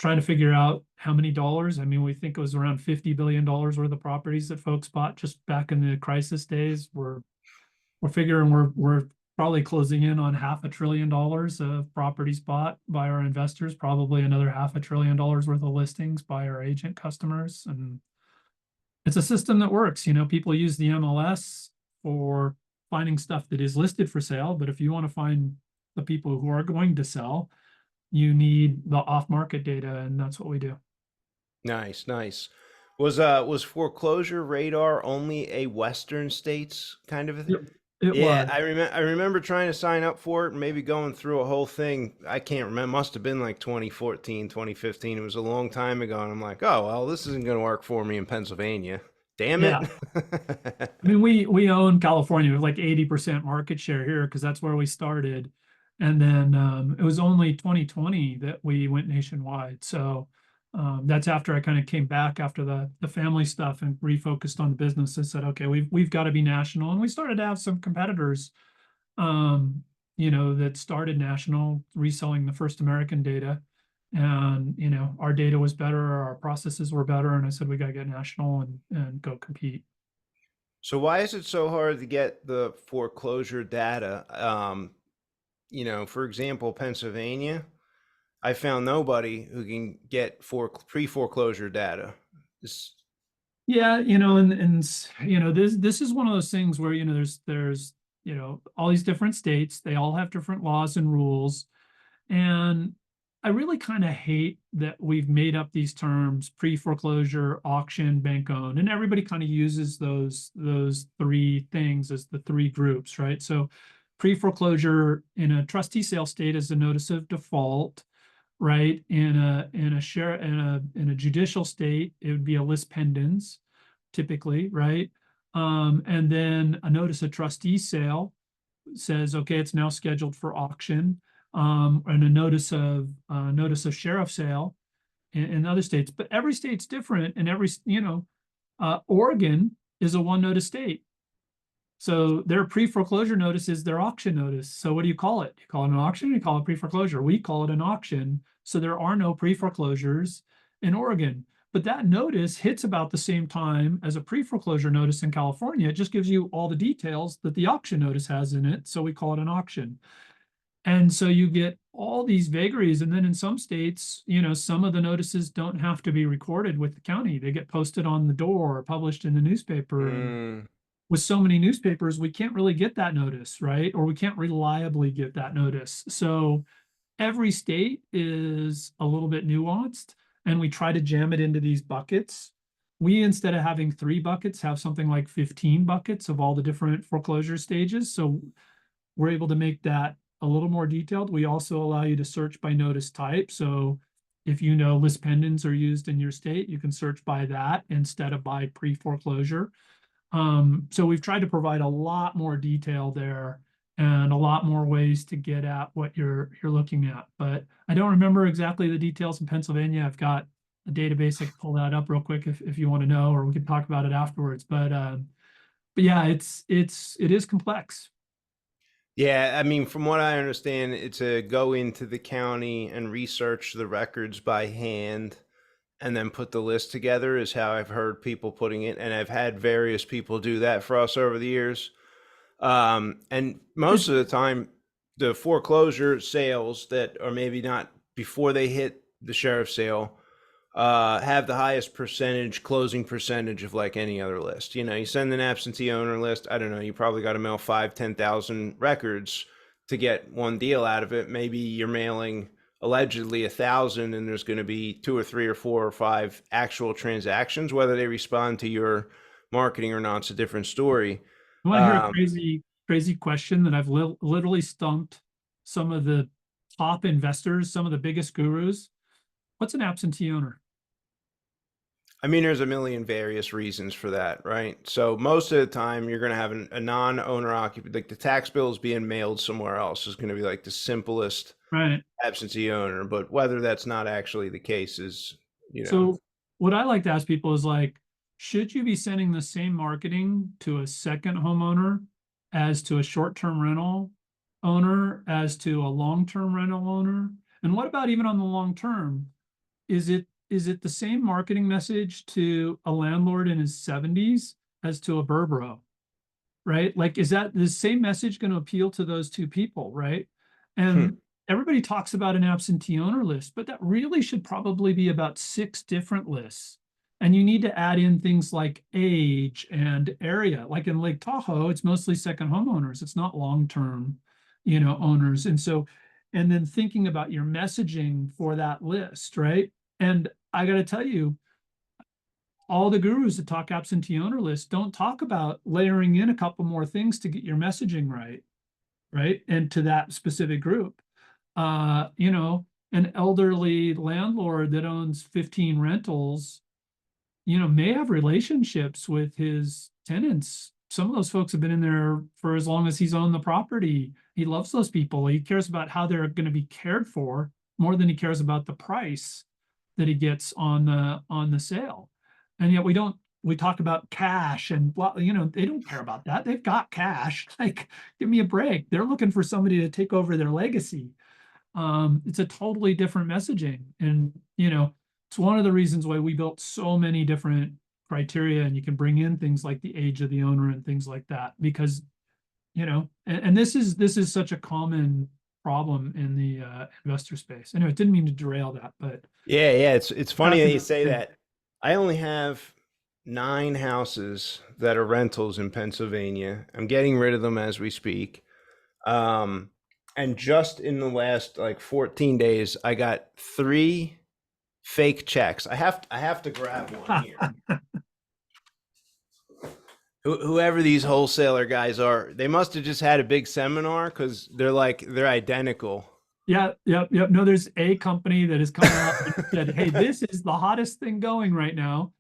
trying to figure out how many dollars. I mean, we think it was around $50 billion worth of properties that folks bought just back in the crisis days. We're figuring we're probably closing in on $500 billion of properties bought by our investors, probably another $500 billion worth of listings by our agent customers. And it's a system that works. People use the MLS for finding stuff that is listed for sale. But if you want to find the people who are going to sell, you need the off-market data, and that's what we do. Nice, nice. Was foreclosure radar only a Western states kind of a Yep. It Yeah, was. I remember trying to sign up for it and maybe going through a whole thing. I can't remember. Must have been like 2014, 2015. It was a long time ago. And I'm like, oh, well, this isn't going to work for me in Pennsylvania. Damn it. Yeah. I mean, we own California. We have like 80% market share here because that's where we started. And then it was only 2020 that we went nationwide. So that's after I kind of came back after the family stuff and refocused on the business. I said, okay, we've got to be national. And we started to have some competitors, that started national reselling the First American data. And our data was better, our processes were better. And I said, we got to get national and go compete. So why is it so hard to get the foreclosure data? For example, Pennsylvania, I found nobody who can get pre-foreclosure data. This, Yeah, this is one of those things where there's all these different states. They all have different laws and rules, and I really kind of hate that we've made up these terms: pre-foreclosure, auction, bank owned, and everybody kind of uses those three things as the three groups, right? So, pre-foreclosure in a trustee sale state is a notice of default, right? In a judicial state, it would be a lis pendens, typically, right? And then a notice of trustee sale says, okay, it's now scheduled for auction. And a notice of sheriff sale in other states. But every state's different, and Oregon is a one notice state. So their pre-foreclosure notice is their auction notice. So what do you call it? You call it an auction, you call it pre-foreclosure. We call it an auction. So there are no pre-foreclosures in Oregon. But that notice hits about the same time as a pre-foreclosure notice in California. It just gives you all the details that the auction notice has in it. So we call it an auction. And so you get all these vagaries. And then in some states, some of the notices don't have to be recorded with the county. They get posted on the door or published in the newspaper. And mm, with so many newspapers, we can't really get that notice, right? Or we can't reliably get that notice. So every state is a little bit nuanced, and we try to jam it into these buckets. We, instead of having 3 buckets, have something like 15 buckets of all the different foreclosure stages. So we're able to make that a little more detailed. We also allow you to search by notice type. So if you know list pendants are used in your state, you can search by that instead of by pre-foreclosure. So we've tried to provide a lot more detail there and a lot more ways to get at what you're looking at. But I don't remember exactly the details in Pennsylvania. I've got a database. I can pull that up real quick if you want to know, or we can talk about it afterwards. But yeah, it is complex. Yeah, I mean, from what I understand, it's a go into the county and research the records by hand and then put the list together is how I've heard people putting it. And I've had various people do that for us over the years. And most of the time, the foreclosure sales that are maybe not before they hit the sheriff's sale have the highest percentage closing percentage of like any other list. You know, you send an absentee owner list. I don't know. You probably got to mail 5, 10,000 records to get one deal out of it. Maybe you're mailing allegedly 1,000, and there's going to be 2 or 3 or 4 or 5 actual transactions. Whether they respond to your marketing or not, it's a different story. You want to hear a Um, crazy question that I've literally stumped some of the top investors, some of the biggest gurus? What's an absentee owner? I mean, there's a million various reasons for that, right? So most of the time, you're going to have a non-owner occupant, like the tax bill is being mailed somewhere else, is going to be like the simplest Right. absentee owner. But whether that's not actually the case is, you know, So what I like to ask people is like, should you be sending the same marketing to a second homeowner as to a short-term rental owner, as to a long-term rental owner? And what about even on the long term? Is it the same marketing message to a landlord in his 70s as to a burbero? Right? Like, is that the same message going to appeal to those two people? Right. hmm. And everybody talks about an absentee owner list, but that really should probably be about 6 different lists. And you need to add in things like age and area. Like in Lake Tahoe, it's mostly second homeowners. It's not long-term, owners. And so, and then thinking about your messaging for that list, right? And I got to tell you, all the gurus that talk absentee owner lists don't talk about layering in a couple more things to get your messaging right, right? And to that specific group. An elderly landlord that owns 15 rentals, may have relationships with his tenants. Some of those folks have been in there for as long as he's owned the property. He loves those people. He cares about how they're going to be cared for more than he cares about the price that he gets on the sale. And yet we talk about cash and well, they don't care about that. They've got cash. Like, give me a break. They're looking for somebody to take over their legacy. It's a totally different messaging. And, it's one of the reasons why we built so many different criteria, and you can bring in things like the age of the owner and things like that, because, and this is such a common problem in the investor space. Anyway, didn't mean to derail that, but Yeah, it's funny back that to you the say thing. that. I only have 9 houses that are rentals in Pennsylvania. I'm getting rid of them as we speak. Um, and just in the last like 14 days, I got 3 fake checks. I have to grab one here. Whoever these wholesaler guys are, they must have just had a big seminar because they're identical. Yeah, yep, yep. No, there's a company that has come out and said, "Hey, this is the hottest thing going right now."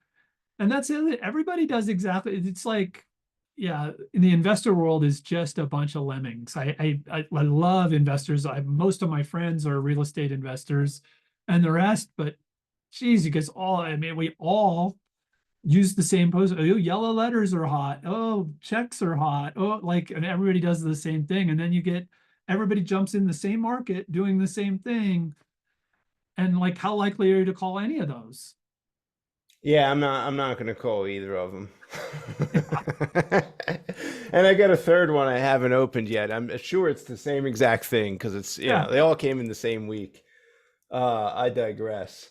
And that's it. Everybody does exactly. It's like, yeah, in the investor world is just a bunch of lemmings. I love investors. Most of my friends are real estate investors, and the rest. But geez, you guys all. I mean, we all use the same post. Oh, yellow letters are hot. Oh, checks are hot. Oh, like, and everybody does the same thing, and then you get everybody jumps in the same market doing the same thing. And like, how likely are you to call any of those? Yeah, I'm not going to call either of them. And I got a third one I haven't opened yet. I'm sure it's the same exact thing because it's, Yeah. they all came in the same week. I digress.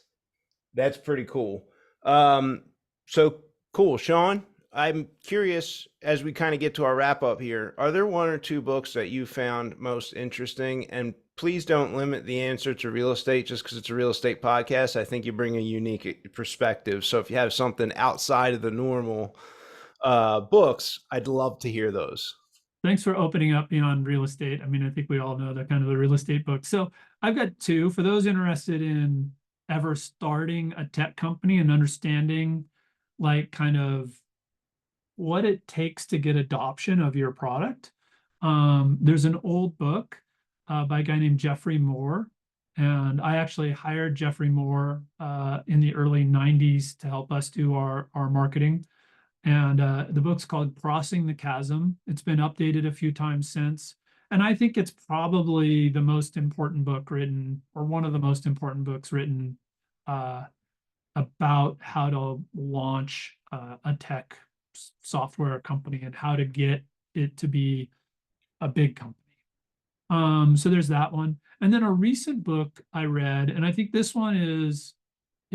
That's pretty cool. Um, so cool, Sean. I'm curious as we kind of get to our wrap up here. Are there one or two books that you found most interesting? And please don't limit the answer to real estate just because it's a real estate podcast. I think you bring a unique perspective. So if you have something outside of the normal books, I'd love to hear those. Thanks for opening up beyond real estate. I mean, I think we all know that kind of the real estate book. So I've got two for those interested in ever starting a tech company and understanding like kind of what it takes to get adoption of your product. There's an old book by a guy named Jeffrey Moore. And I actually hired Jeffrey Moore in the early 90s to help us do our marketing. And the book's called Crossing the Chasm. It's been updated a few times since. And I think it's probably the most important book written, or one of the most important books written uh, about how to launch a tech software company and how to get it to be a big company. So there's that one. And then a recent book I read, and I think this one is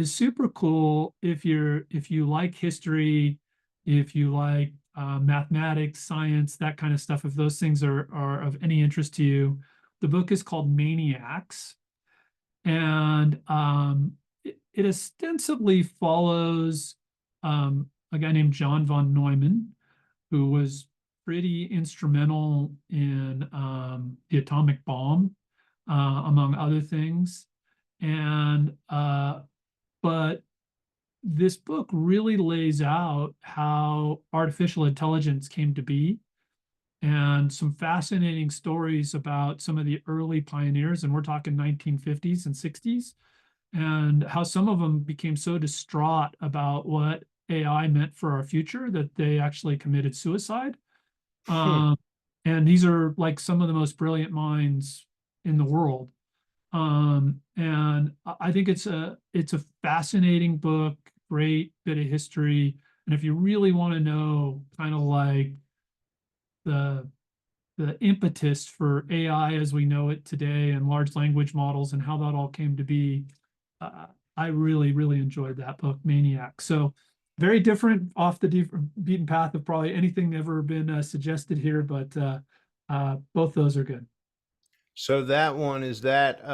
super cool if you like history, if you like mathematics, science, that kind of stuff, if those things are of any interest to you. The book is called Maniacs, and it ostensibly follows a guy named John von Neumann, who was pretty instrumental in the atomic bomb, among other things. And but this book really lays out how artificial intelligence came to be and some fascinating stories about some of the early pioneers, and we're talking 1950s and 60s, and how some of them became so distraught about what AI meant for our future that they actually committed suicide. Hmm. Um, and these are like some of the most brilliant minds in the world. And I think it's a fascinating book, great bit of history. And if you really want to know kind of like the the impetus for AI as we know it today and large language models and how that all came to be, uh, I really, really enjoyed that book, Maniac. So very different off the beaten path of probably anything ever been suggested here, but both those are good. So that one is that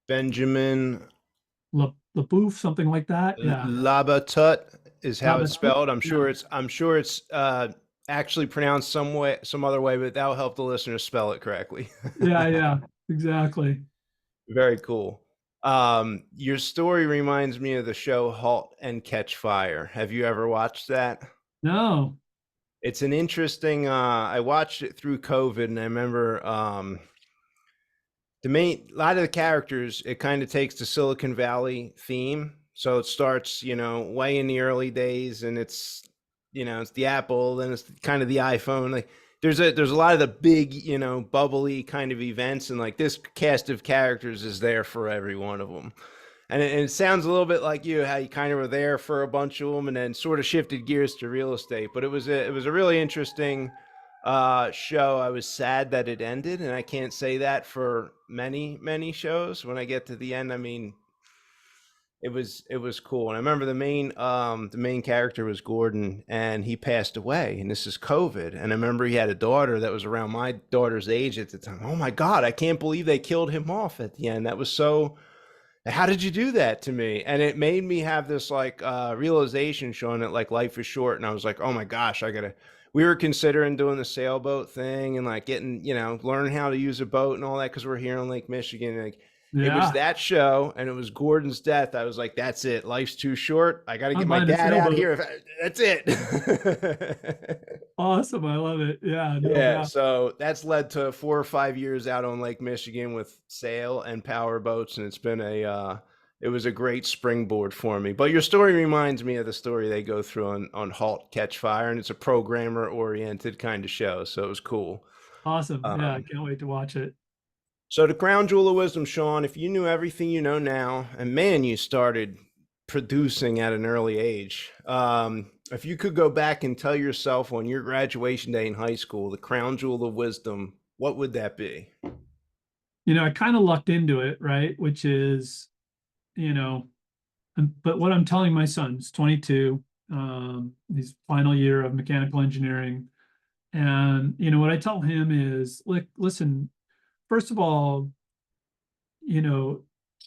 Benjamin LaBouffe, something like that. Yeah. Labatut is how it's Labatut. spelled. Yeah. I'm sure it's actually pronounced some way, some other way, but that'll help the listener spell it correctly. Yeah. Yeah. Exactly. Very cool. Your story reminds me of the show *Halt and Catch Fire*. Have you ever watched that? No. It's an interesting. I watched it through COVID, and I remember the main a lot of the characters. It kind of takes the Silicon Valley theme. So it starts, way in the early days, and it's the Apple, then it's kind of the iPhone. Like there's a lot of the big, bubbly kind of events, and like this cast of characters is there for every one of them. And it sounds a little bit like you, how you kind of were there for a bunch of them, and then sort of shifted gears to real estate. But it was a really interesting show. I was sad that it ended, and I can't say that for many shows. When I get to the end, I mean, it was cool. And I remember the main character was Gordon, and he passed away, and this is COVID. And I remember he had a daughter that was around my daughter's age at the time. Oh my God, I can't believe they killed him off at the end. That was so, how did you do that to me? And it made me have this like realization, showing that like life is short. And I was like, oh my gosh, we were considering doing the sailboat thing and like getting, learning how to use a boat and all that, because we're here in Lake Michigan. Like it was Yeah. that show, and it was Gordon's death. I was like, that's it. Life's too short. I got to get I'm my buying a dad out sailboat. here. That's it. Awesome. I love it. Yeah, no Yeah, doubt. so that's led to 4 or 5 years out on Lake Michigan with sail and power boats, and it was a great springboard for me. But your story reminds me of the story they go through on *Halt, Catch Fire*, and it's a programmer-oriented kind of show, so it was cool. Awesome. Yeah, I Um, can't wait to watch it. so the crown jewel of wisdom, Sean, if you knew everything you know now, and man, you started producing at an early age. If you could go back and tell yourself on your graduation day in high school, the crown jewel of wisdom, what would that be? I kind of lucked into it, right? Which is, you know, but what I'm telling my son is 22. his final year of mechanical engineering. And, what I tell him is, like, listen, first of all, you know,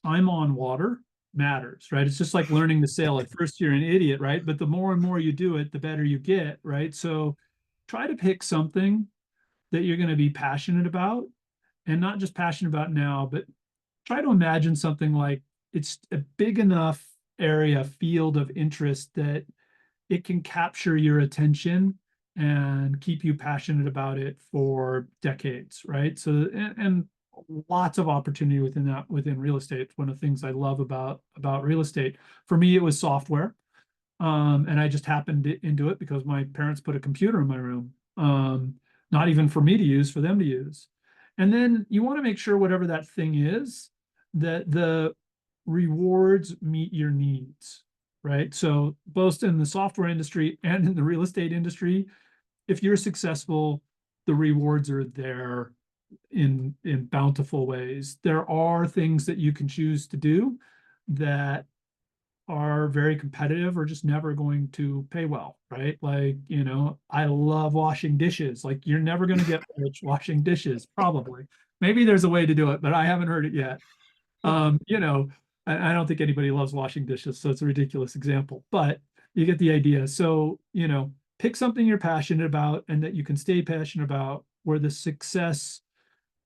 time on water matters, right? It's just like learning to sail. At first, you're an idiot, right? But the more and more you do it, the better you get, right? So try to pick something that you're going to be passionate about, and not just passionate about now, but try to imagine something like it's a big enough area, field of interest that it can capture your attention and keep you passionate about it for decades, right? So, and lots of opportunity within that, within real estate. One of the things I love about real estate, for me, it was software. And I just happened into it because my parents put a computer in my room, not even for me to use, for them to use. And then you want to make sure whatever that thing is, that the rewards meet your needs, right? So both in the software industry and in the real estate industry, if you're successful, the rewards are there in bountiful ways. There are things that you can choose to do that are very competitive or just never going to pay well, right? Like, I love washing dishes. Like, you're never going to get rich washing dishes, probably. Maybe there's a way to do it, but I haven't heard it yet. I don't think anybody loves washing dishes, so it's a ridiculous example, but you get the idea. So, pick something you're passionate about and that you can stay passionate about, where the success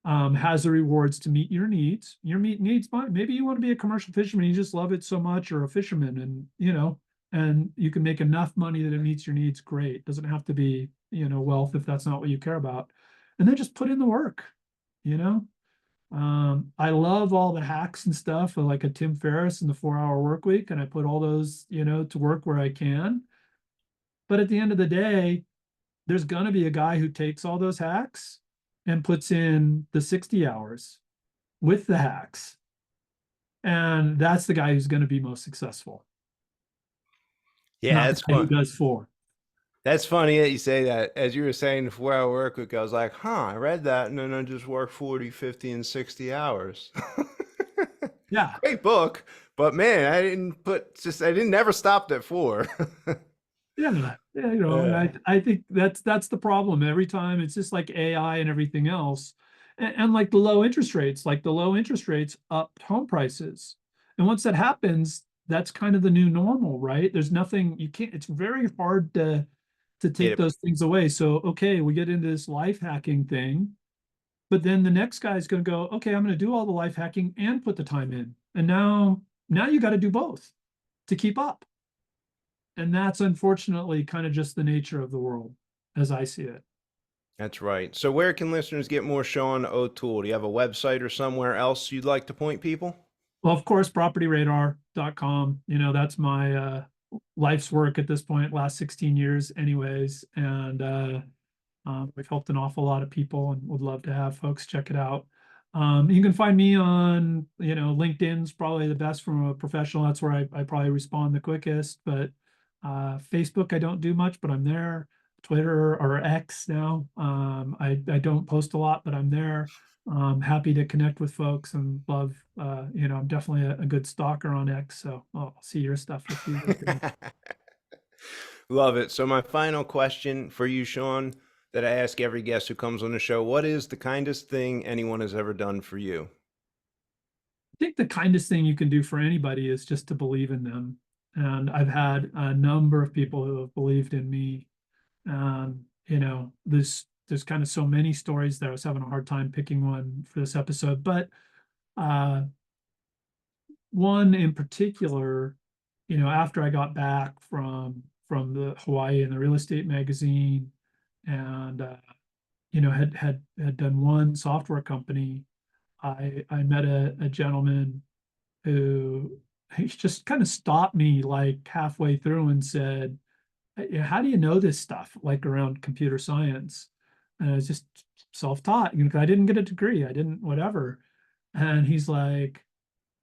has the rewards to meet your needs. Your meet needs, maybe you want to be a commercial fisherman, you just love it so much, or a fisherman, and and you can make enough money that it meets your needs. Great. Doesn't have to be, wealth if that's not what you care about. And then just put in the work, you know. I love all the hacks and stuff, like a Tim Ferriss and the 4 Hour Work Week, and I put all those, to work where I can. But at the end of the day, there's going to be a guy who takes all those hacks and puts in the 60 hours with the hacks. And that's the guy who's going to be most successful, Yeah, not the that's guy who fun. does four. That's funny that you say that. As you were saying, the 4 hour work week, I was like, huh, I read that. And then I just work 40, 50, and 60 hours. Yeah. Great book. But man, I didn't never stopped at four. Yeah. Yeah. And Yeah. I think that's the problem. Every time it's just like AI and everything else. And like the low interest rates up home prices. And once that happens, that's kind of the new normal, right? There's nothing you can't, it's very hard to take Get those things away. So, okay, we get into this life hacking thing, but then the next guy is going to go, okay, I'm going to do all the life hacking and put the time in. And now you got to do both to keep up. And that's unfortunately kind of just the nature of the world as I see it. That's right. So where can listeners get more Sean O'Toole? Do you have a website or somewhere else you'd like to point people? Well, of course, propertyradar.com, that's my life's work at this point, last 16 years anyways. And we've helped an awful lot of people and would love to have folks check it out. You can find me on, LinkedIn's probably the best from a professional. That's where I probably respond the quickest. But Facebook, I don't do much, but I'm there. Twitter or X now. I don't post a lot, but I'm there. Happy to connect with folks and love, I'm definitely a good stalker on X. So I'll see your stuff if you look it up. Love it. So my final question for you, Sean, that I ask every guest who comes on the show, what is the kindest thing anyone has ever done for you? I think the kindest thing you can do for anybody is just to believe in them. And I've had a number of people who have believed in me. There's kind of so many stories there. I was having a hard time picking one for this episode, but uh, one in particular, after I got back from the Hawaii and the real estate magazine, and had done one software company, I met a gentleman who he just kind of stopped me like halfway through and said, how do you know this stuff like around computer science? And I was just self-taught, 'cause I didn't get a degree, I didn't whatever. And he's like,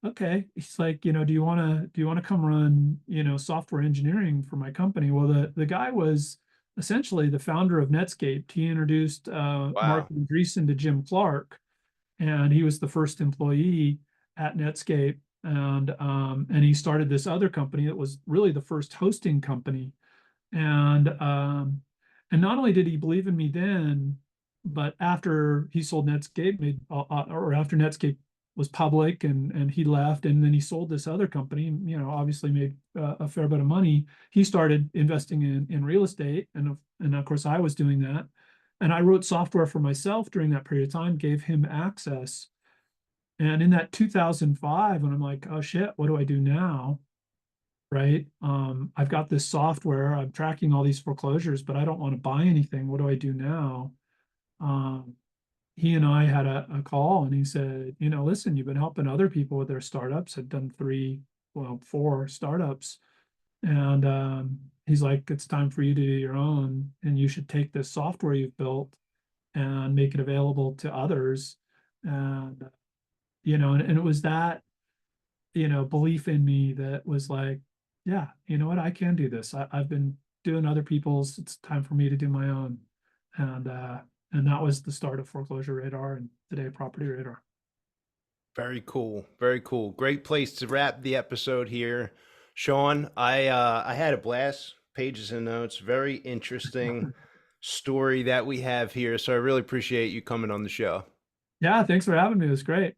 okay, he's like, do you want to come run, software engineering for my company? Well, the guy was essentially the founder of Netscape. He introduced Mark Wow. Andreessen to Jim Clark, and he was the first employee at Netscape. And he started this other company that was really the first hosting company. And not only did he believe in me then, but after he sold Netscape, or after Netscape was public and he left, and then he sold this other company, obviously made a fair bit of money. He started investing in real estate, and of course I was doing that. And I wrote software for myself during that period of time, gave him access. And in that 2005, when I'm like, oh shit, what do I do now? Right? I've got this software, I'm tracking all these foreclosures, but I don't want to buy anything. What do I do now? Um, he and I had a call, and he said, listen, you've been helping other people with their startups, had done four startups. And he's like, it's time for you to do your own, and you should take this software you've built and make it available to others. And, and it was that, belief in me that was like, yeah, you know what, I can do this. I've been doing other people's, it's time for me to do my own. And and that was the start of Foreclosure Radar and today Property Radar. Very cool. Very cool. Great place to wrap the episode here. Sean, I had a blast. Pages and notes. Very interesting story that we have here. So I really appreciate you coming on the show. Yeah, thanks for having me. It was great.